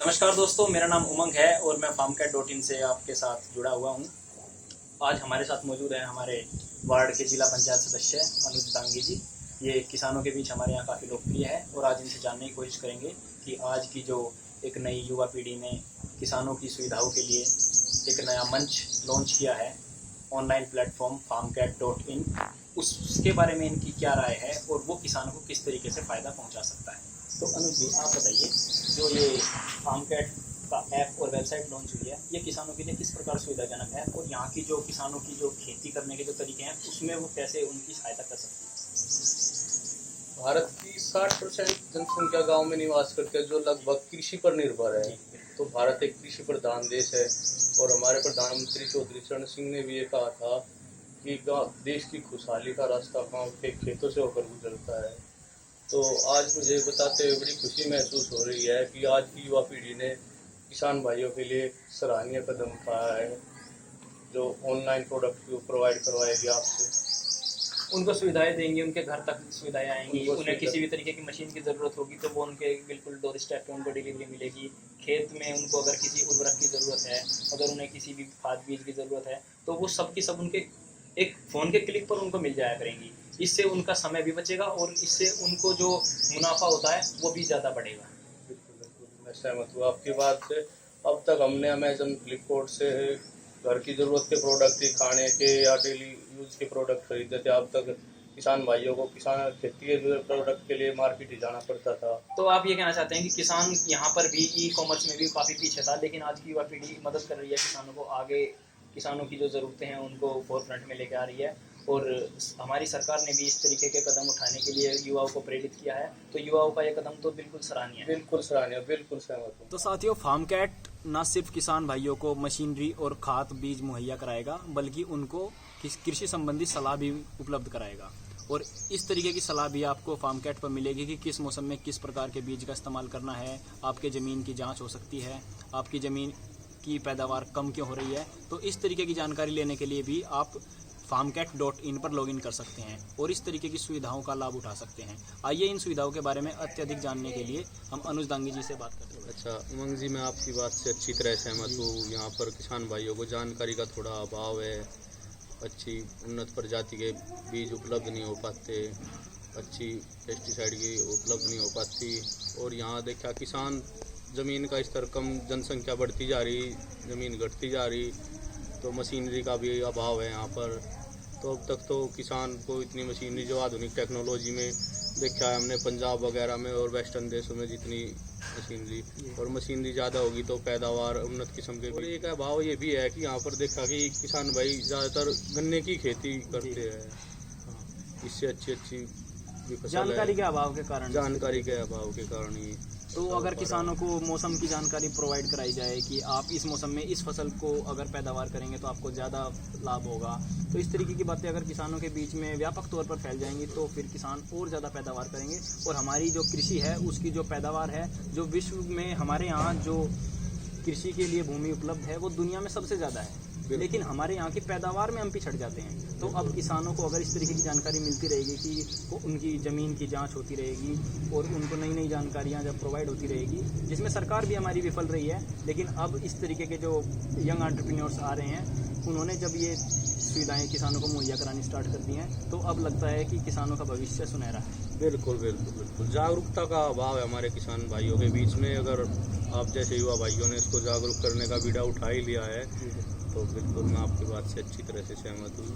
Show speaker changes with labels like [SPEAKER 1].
[SPEAKER 1] नमस्कार दोस्तों, मेरा नाम उमंग है और मैं farmcat.in से आपके साथ जुड़ा हुआ हूं। आज हमारे साथ मौजूद हैं हमारे वार्ड के जिला पंचायत सदस्य अनुज दांगी जी। ये किसानों के बीच हमारे यहाँ काफ़ी लोकप्रिय है और आज इनसे जानने की कोशिश करेंगे कि आज की जो एक नई युवा पीढ़ी ने किसानों की सुविधाओं के लिए एक नया मंच लॉन्च किया है, ऑनलाइन प्लेटफॉर्म farmcat.in, उसके बारे में इनकी क्या राय है और वो किसानों को किस तरीके से फ़ायदा पहुँचा सकता है। तो अनुज जी, आप बताइए, जो ये farmcat का ऐप और वेबसाइट लॉन्च हुई है, ये किसानों के लिए किस प्रकार सुविधाजनक है और यहाँ की जो किसानों की जो खेती करने के जो तरीके हैं उसमें वो कैसे उनकी सहायता कर सकती है।
[SPEAKER 2] भारत की 60% जनसंख्या गांव में निवास करते हैं, जो लगभग कृषि पर निर्भर है। तो भारत एक कृषि प्रधान देश है और हमारे प्रधानमंत्री चौधरी चरण सिंह ने भी ये कहा था कि देश की खुशहाली का रास्ता गांव के खेतों से होकर गुजरता है। तो आज मुझे बताते हुए बड़ी खुशी महसूस हो रही है कि आज की युवा पीढ़ी ने किसान भाइयों के लिए सराहनीय कदम उठाया है, जो ऑनलाइन प्रोडक्ट प्रोवाइड करवाएगी आपसे।
[SPEAKER 1] उनको सुविधाएं देंगी, उनके घर तक सुविधाएं आएंगी, उन्हें किसी भी तरीके की मशीन की ज़रूरत होगी तो वो उनके बिल्कुल डोर स्टेप पे उनको डिलीवरी मिलेगी। खेत में उनको अगर किसी उर्वरक की ज़रूरत है, अगर उन्हें किसी भी खाद बीज की ज़रूरत है तो वो सब की सब उनके एक फ़ोन के क्लिक पर उनको मिल जाया करेंगी। इससे उनका समय भी बचेगा और इससे उनको जो मुनाफा होता है वो भी ज़्यादा बढ़ेगा।
[SPEAKER 2] मैं सहमत हूँ आपकी बात से। अब तक हमने अमेजन फ्लिपकार्ट से घर की ज़रूरत के प्रोडक्ट ही, खाने के या डेली यूज़ के प्रोडक्ट खरीदते थे। अब तक किसान भाइयों को खेती के प्रोडक्ट के लिए मार्केट ही जाना पड़ता था।
[SPEAKER 1] तो आप ये कहना चाहते हैं कि किसान यहाँ पर भी ई कॉमर्स में भी काफ़ी पीछे था, लेकिन आज की युवा पीढ़ी मदद कर रही है किसानों को आगे, किसानों की जो ज़रूरतें हैं उनको फोर फ्रंट में लेके आ रही है और हमारी सरकार ने भी इस तरीके के कदम उठाने के लिए युवाओं को प्रेरित किया है। तो युवाओं का ये कदम तो बिल्कुल सराहनीय है।
[SPEAKER 2] बिल्कुल सराहनीय, बिल्कुल सहमत हूँ।
[SPEAKER 1] तो साथियों, farmcat न सिर्फ किसान भाइयों को मशीनरी और खाद बीज मुहैया कराएगा, बल्कि उनको कृषि संबंधी सलाह भी उपलब्ध कराएगा और इस तरीके की सलाह भी आपको farmcat पर मिलेगी कि किस मौसम में किस प्रकार के बीज का इस्तेमाल करना है। आपके ज़मीन की जाँच हो सकती है, आपकी ज़मीन की पैदावार कम क्यों हो रही है। तो इस तरीके की जानकारी लेने के लिए भी आप farmcat.in पर लॉगिन कर सकते हैं और इस तरीके की सुविधाओं का लाभ उठा सकते हैं। आइए इन सुविधाओं के बारे में अत्यधिक जानने के लिए हम अनुज दांगी जी से बात करते हैं।
[SPEAKER 2] अच्छा उमंग जी, मैं आपकी बात से अच्छी तरह सहमत हूँ। यहाँ पर किसान भाइयों को जानकारी का थोड़ा अभाव है, अच्छी उन्नत प्रजाति के बीज उपलब्ध नहीं हो पाते, अच्छी पेस्टिसाइड की उपलब्ध नहीं हो पाती और यहाँ देखा किसान ज़मीन का स्तर कम, जनसंख्या बढ़ती जा रही, ज़मीन घटती जा रही, तो मशीनरी का भी अभाव है यहाँ पर। तो अब तक तो किसान को इतनी मशीनरी, जो आधुनिक टेक्नोलॉजी में देखा है हमने पंजाब वगैरह में और वेस्टर्न देशों में, जितनी मशीनरी ज़्यादा होगी तो पैदावार उन्नत किस्म के। और एक अभाव ये भी है कि यहाँ पर देखा कि किसान भाई ज़्यादातर गन्ने की खेती करते हैं, इससे अच्छी
[SPEAKER 1] जानकारी के अभाव के कारण
[SPEAKER 2] ही।
[SPEAKER 1] तो अगर किसानों को मौसम की जानकारी प्रोवाइड कराई जाए कि आप इस मौसम में इस फसल को अगर पैदावार करेंगे तो आपको ज़्यादा लाभ होगा, तो इस तरीके की बातें अगर किसानों के बीच में व्यापक तौर पर फैल जाएंगी तो फिर किसान और ज़्यादा पैदावार करेंगे और हमारी जो कृषि है उसकी जो पैदावार है, जो विश्व में हमारे यहाँ जो कृषि के लिए भूमि उपलब्ध है वो दुनिया में सबसे ज़्यादा है, लेकिन हमारे यहाँ की पैदावार में हम पिछड़ जाते हैं। तो अब किसानों को अगर इस तरीके की जानकारी मिलती रहेगी कि उनकी ज़मीन की जांच होती रहेगी और उनको नई नई जानकारियाँ जब प्रोवाइड होती रहेगी, जिसमें सरकार भी हमारी विफल रही है, लेकिन अब इस तरीके के जो यंग एंटरप्रेन्योर्स आ रहे हैं, उन्होंने जब ये सुविधाएँ किसानों को मुहैया करानी स्टार्ट कर दी हैं, तो अब लगता है कि किसानों का भविष्य सुनहरा है।
[SPEAKER 2] बिल्कुल बिल्कुल बिल्कुल जागरूकता का अभाव है हमारे किसान भाइयों के बीच में। अगर आप जैसे युवा भाइयों ने इसको जागरूक करने का बीड़ा उठा ही लिया है तो बिल्कुल मैं आपकी बात से अच्छी तरह से सहमत हूँ।